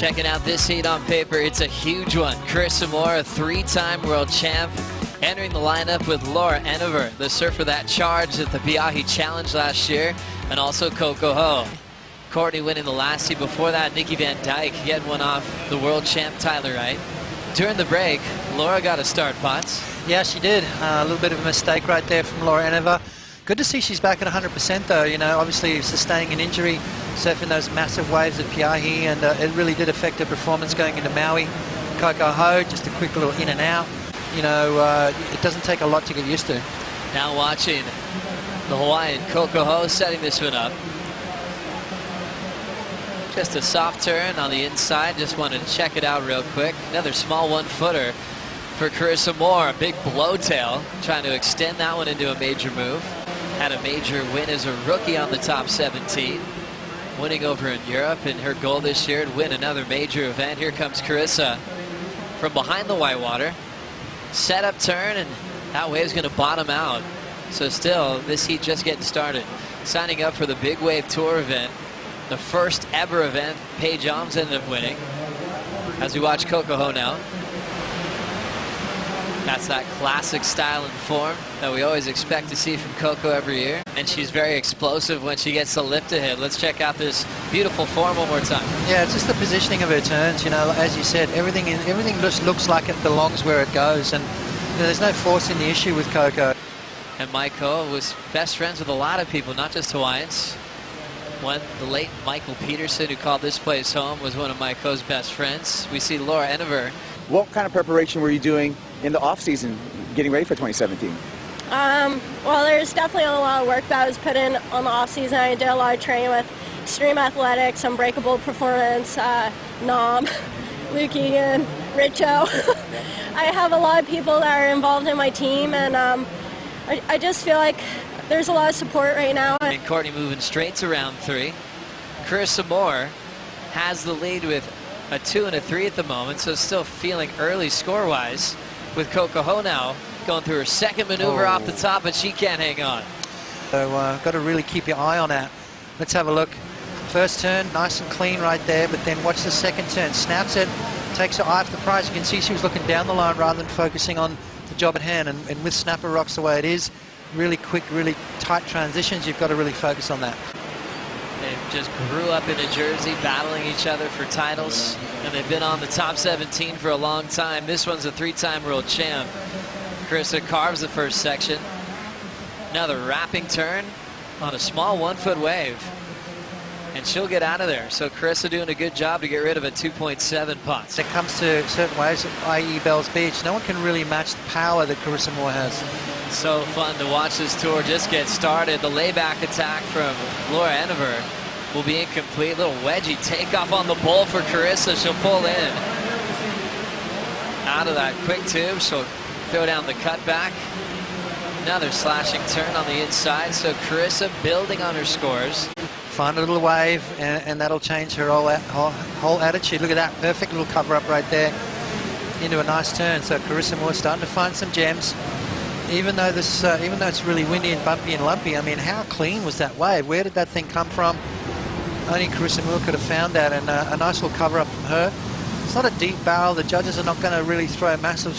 Checking out this heat on paper, it's a huge one. Carissa Moore, a three-time world champ, entering the lineup with Enever, the surfer that charged at the Piahi Challenge last year, and also Coco. Courtney winning the last heat. Before that, Nikki Van Dyke getting one off the world champ Tyler Wright. During the break, Laura got a start, Potts. Yeah, she did. A little bit of a mistake right there from Enever. Good to see she's back at 100% though. You know, obviously sustaining an injury, surfing those massive waves at Piahi, and it really did affect her performance going into Maui. Coco, just a quick little in and out. You know, it doesn't take a lot to get used to. Now watching the Hawaiian Coco setting this one up. Just a soft turn on the inside. Just want to check it out real quick. Another small one-footer for Carissa Moore. A big blowtail, trying to extend that one into a major move. Had a major win as a rookie on the top 17. Winning over in Europe, and her goal this year to win another major event. Here comes Carissa from behind the whitewater. Set up turn, and that wave's going to bottom out. So still, this heat just getting started. Signing up for the Big Wave Tour event. The first ever event Paige Alms ended up winning. As we watch Coco now. That's that classic style and form that we always expect to see from Coco every year. And she's very explosive when she gets the lift ahead. Let's check out this beautiful form one more time. Yeah, it's just the positioning of her turns. You know, as you said, everything just looks like it belongs where it goes. And you know, there's no force in the issue with Coco. And Maiko was best friends with a lot of people, not just Hawaiians. The late Michael Peterson, who called this place home, was one of Maiko's best friends. We see Enever. What kind of preparation were you doing in the off-season, getting ready for 2017? Well, there's definitely a lot of work that was put in on the off-season. I did a lot of training with extreme athletics, unbreakable performance, Nom, Luke Egan, Richo. I have a lot of people that are involved in my team, and I just feel like there's a lot of support right now. And Courtney moving straight to round 3. Carissa Moore has the lead with a 2 and a 3 at the moment, so still feeling early score-wise, with Coco now going through her second maneuver off the top, but she can't hang on. So got to really keep your eye on that. Let's have a look. First turn, nice and clean right there, but then watch the second turn. Snaps it, takes her eye off the prize. You can see she was looking down the line rather than focusing on the job at hand, and with snapper rocks the way it is, really quick, really tight transitions, you've got to really focus on that. They just grew up in New Jersey, battling each other for titles, and they've been on the top 17 for a long time. This one's a 3-time world champ. Carissa carves the first section. Another wrapping turn on a small 1-foot wave, and she'll get out of there. So Carissa doing a good job to get rid of a 2.7 Potts. When it comes to certain waves, i.e. Bells Beach, no one can really match the power that Carissa Moore has. So fun to watch this tour just get started. The layback attack from Enever will be incomplete. Little wedgie takeoff on the bowl for Carissa. She'll pull in. Out of that quick tube, she'll throw down the cutback. Another slashing turn on the inside. So Carissa building on her scores. Find a little wave, and that'll change her whole attitude. Look at that, perfect little cover up right there into a nice turn. So Carissa Moore starting to find some gems. Even though it's really windy and bumpy and lumpy, I mean, how clean was that wave? Where did that thing come from? Only Carissa Moore could have found that, and a nice little cover up from her. It's not a deep barrel. The judges are not going to really throw massive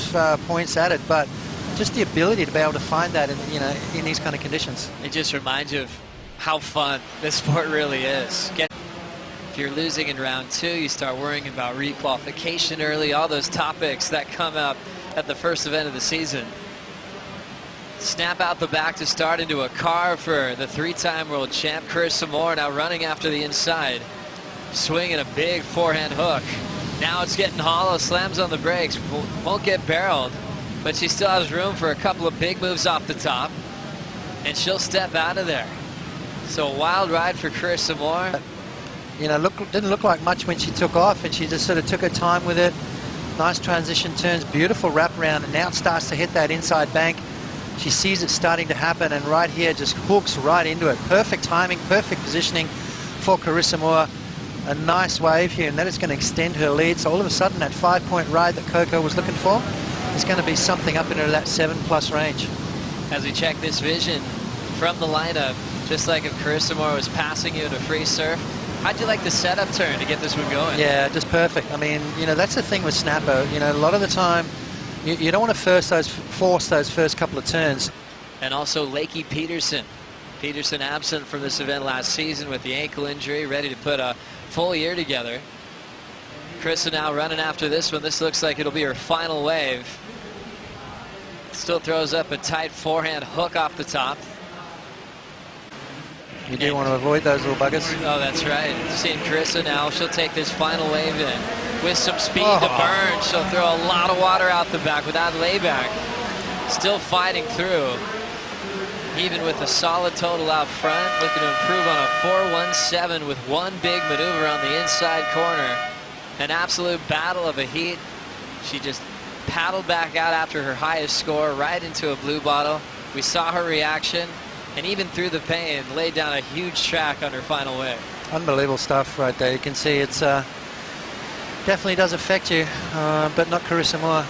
points at it, but just the ability to be able to find that in these kind of conditions. It just reminds you of how fun this sport really is. If you're losing in round 2, you start worrying about requalification early, all those topics that come up at the first event of the season. Snap out the back to start into a carve for the 3-time world champ. Carissa Moore now running after the inside. Swinging a big forehand hook. Now it's getting hollow, slams on the brakes. Won't get barreled, but she still has room for a couple of big moves off the top. And she'll step out of there. So a wild ride for Carissa Moore. You know, didn't look like much when she took off, and she just sort of took her time with it. Nice transition turns, beautiful wraparound, and now it starts to hit that inside bank. She sees it starting to happen, and right here just hooks right into it. Perfect timing, perfect positioning for Carissa Moore. A nice wave here, and that is going to extend her lead. So all of a sudden, that 5-point ride that Coco was looking for is going to be something up into that 7+ range. As we check this vision from the lineup, just like if Carissa Moore was passing you in a free surf, How'd you like the setup turn to get this one going? Yeah, just perfect. I mean, you know, that's the thing with snapper. You know, a lot of the time, you don't want to force those first couple of turns. And also Lakey Peterson. Peterson absent from this event last season with the ankle injury, ready to put a full year together. Carissa now running after this one. This looks like it'll be her final wave. Still throws up a tight forehand hook off the top. You do want to avoid those little buggers. Oh, that's right. Seeing Carissa now, she'll take this final wave in with some speed to burn. She'll throw a lot of water out the back without layback. Still fighting through. Even with a solid total out front, looking to improve on a 4.17 with one big maneuver on the inside corner. An absolute battle of a heat. She just paddled back out after her highest score, right into a blue bottle. We saw her reaction, and even through the pain, laid down a huge track on her final wave. Unbelievable stuff right there. You can see it's definitely does affect you, but not Carissa Moore.